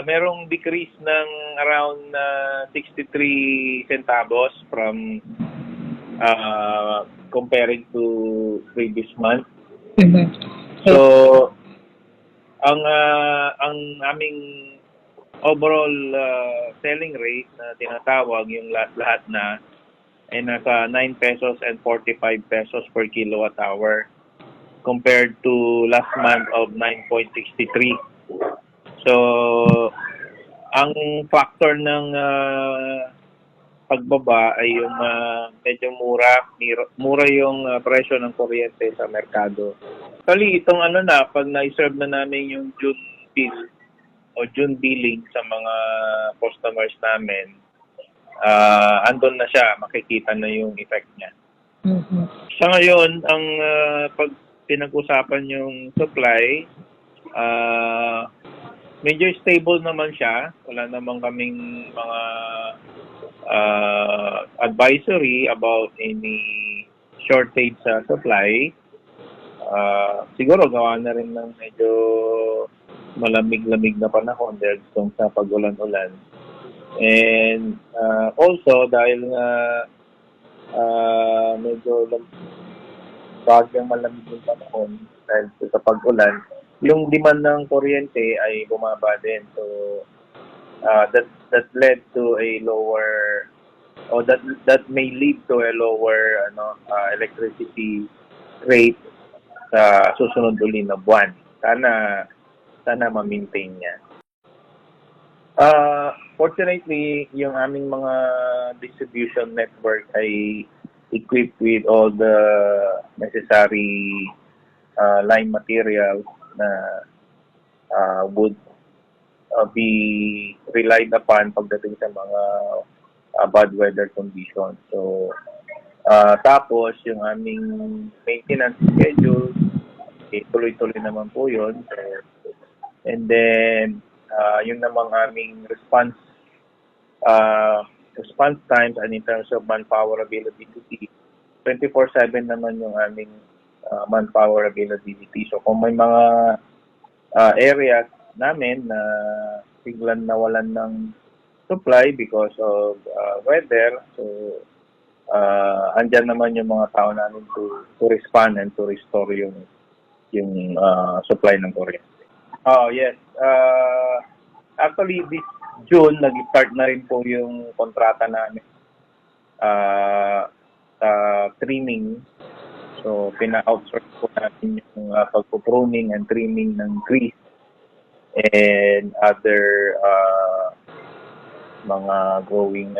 Merong decrease ng around 63 centavos from comparing to previous month. Mhm. So, ang aming overall selling rate na tinatawag, yung lahat na, ay nasa 9 pesos and 45 pesos per kilowatt hour compared to last month of 9.63. So, ang factor ng pagbaba ay yung medyo mura yung presyo ng kuryente sa merkado. Actually, itong pag na-serve na namin yung June bill o June billing sa mga customers namin, andun na siya, makikita na yung effect niya. Mhm. Sa ngayon, ang pag pinag-usapan yung supply, medyo stable naman siya. Wala naman kaming mga advisory about any shortage sa supply. Siguro gawa na rin ng medyo malamig-lamig na panahon dahil sa pag-ulan-ulan. And also, dahil nga medyo bagyang malamig yung panahon dahil sa pag-ulan, yung demand ng kuryente ay bumaba din. So, that led to a lower, or that may lead to a lower electricity rate sa susunod uli na buwan. Sana ma-maintain niya. Fortunately, yung aming mga distribution network ay equipped with all the necessary line materials na would be relied upon pagdating sa mga bad weather conditions. So, tapos yung aming maintenance schedule, tuloy-tuloy naman po yun. So, and then, yung namang aming response times and in terms of manpower availability, 24/7 naman yung aming manpower availability. So kung may mga areas namin na biglang nawalan ng supply because of weather, so andyan naman yung mga tao namin to respond and to restore yung supply ng kuryente. Oh, yes. Actually, this June, nag-start na rin po yung kontrata namin sa trimming. So, pina-outsource po natin yung pagpo-pruning and trimming ng trees and other mga growing,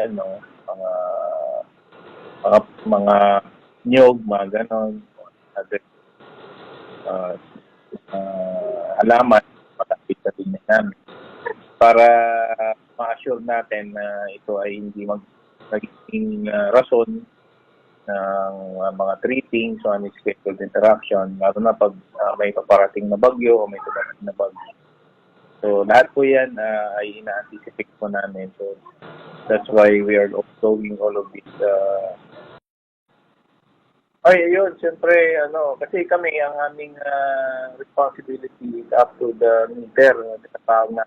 mga nyog, mga ganon, other halaman, matapit sa tingin namin para ma-assure natin na ito ay hindi magiging rason ng mga tripping, so unscheduled interaction, lalo na pag may paparating na bagyo o may paparating na bagyo. So lahat po yan ay ina-anticipate po namin. So that's why we are doing all of this. Ayun, siyempre, kasi kami, ang aming responsibility is up to the meter, tinatawag na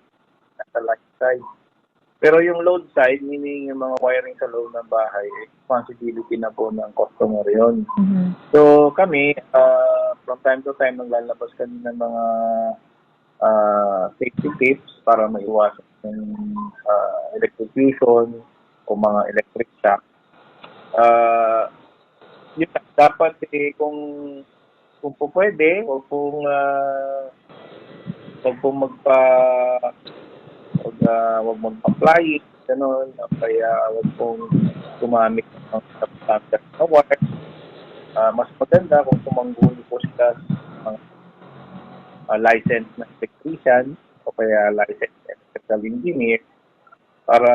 sa light side. Pero yung load side, meaning yung mga wiring sa loob ng bahay, responsibility na po ng customer yun. Mhm. So kami, from time to time, naglalabas kami ng mga safety tips para maiwasan yung electrocution o mga electric shock. Yun, dapat kung po pwede, huwag pong magpa-apply, gano'n, kaya huwag pong gumamit ng standard na wire. Mas maganda kung tumangguli po sila ng licensed na electrician o kaya licensed electrical engineer para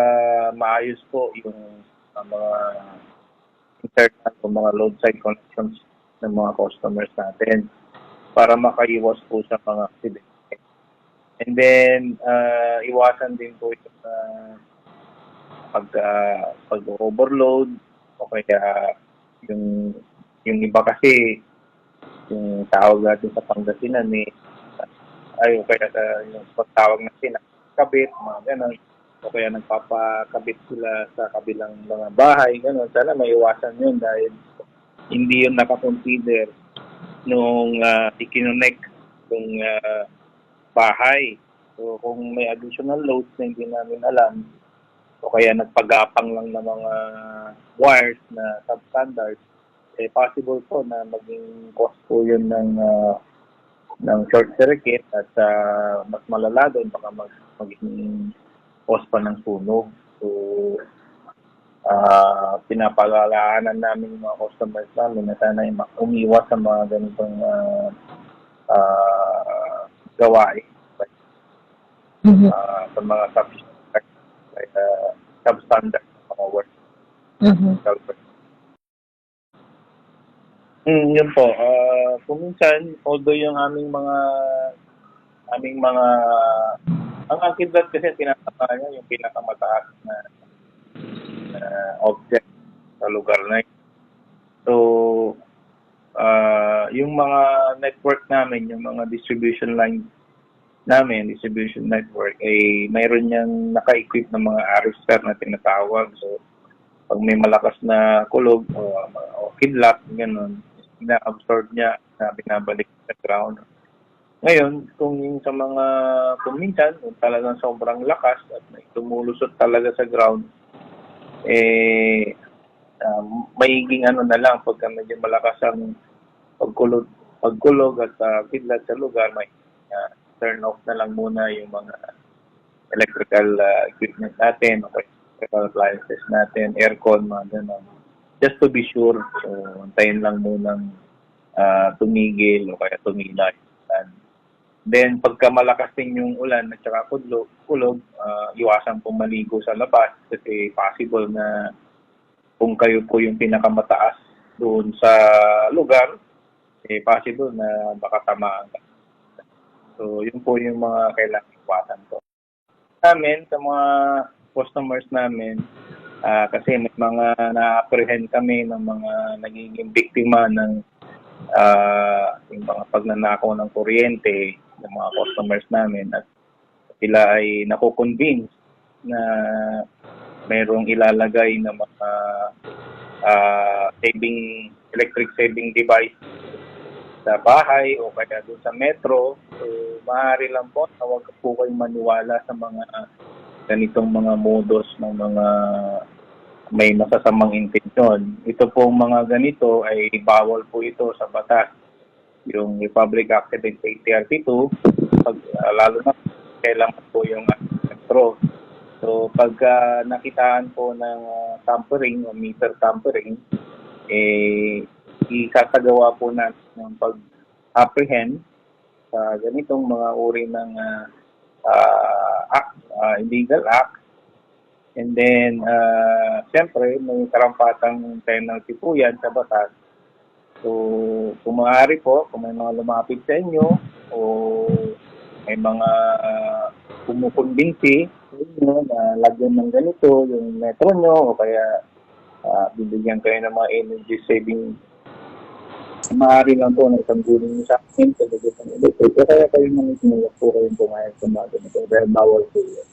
maayos po yung mga internal o mga load side connections ng mga customers natin para makaiwas po sa mga accident. And then, iwasan din po yung pag-overload o kaya yung iba kasi yung tawag natin sa Pangasinan o kaya yung pagtawag natin kabit, mga ganun. O kaya nagpapakabit sila sa kabilang mga bahay, ganun. Sana maiwasan yun dahil hindi yun nakakonsider nung ikinonect yung bahay. So kung may additional loads na hindi namin alam, o kaya nagpagapang lang ng mga wires na substandard, eh possible po na maging cause po yun ng short circuit at mas malala doon, baka maging cause pa ng sunog. So, pinapalalahanan namin yung mga customers namin na sana umiwas sa mga ganitong gawain sa mga substandard mga work. Yun po. Kung minsan, although yung aming mga ang kidlat kasi tinatama niya yung pinakamataas na object sa lugar na yun. So, yung mga network namin, yung mga distribution line namin, distribution network, eh mayroon niyang naka-equip ng mga arrestor na tinatawag. So, pag may malakas na kulog o kidlat, gano'n, ina-absorb niya na binabalik sa ground. Ngayon, kung yung sa mga kuminsan, kung talagang sobrang lakas at may tumulusot talaga sa ground, eh, maiging ano na lang, pagka medyo malakas ang pagkulog at kidlat sa lugar, may turn off na lang muna yung mga electrical equipment natin, o electrical appliances natin, aircon, mga gano'n. Just to be sure, so antayin lang munang tumigil o kaya tumila. Then, pagka malakas din yung ulan at saka kulog, iwasan pong maligo sa labas kasi possible na kung kayo po yung pinakamataas doon sa lugar, eh possible na baka tamaan ka. So, yun po yung mga kailangang iwasan po. Sa mga customers namin, kasi may mga na-apprehend kami ng mga nagiging biktima ng yung mga pagnanakaw ng kuryente ng mga customers namin at sila ay nakukonvince na mayroong ilalagay na mga electric saving device sa bahay o kaya doon sa metro. So, maaari lang po na huwag po kayong maniwala sa mga ganitong mga modus ng mga may masasamang intensyon. Ito pong mga ganito ay bawal po ito sa batas. Yung Republic Act 1732, lalo na kailangan po yung metro. So, pagka nakitaan po ng tampering o meter tampering, eh, isasagawa po natin ng pag-apprehend sa ganitong mga uri ng illegal act. And then, siyempre, may karampatang penalty po yan sa batas. So, kung maaari po, kung may mga lumapit sa inyo o may mga kumukumbinsi sa inyo na lagyan ng ganito yung metro nyo o kaya bibigyan kayo ng mga energy saving, maaari lang po na isang guling nyo sa akin sa dugot ng electric. Kaya kayo nang isinuwag po kayong pumayag sa mga ganito dahil bawal po yun.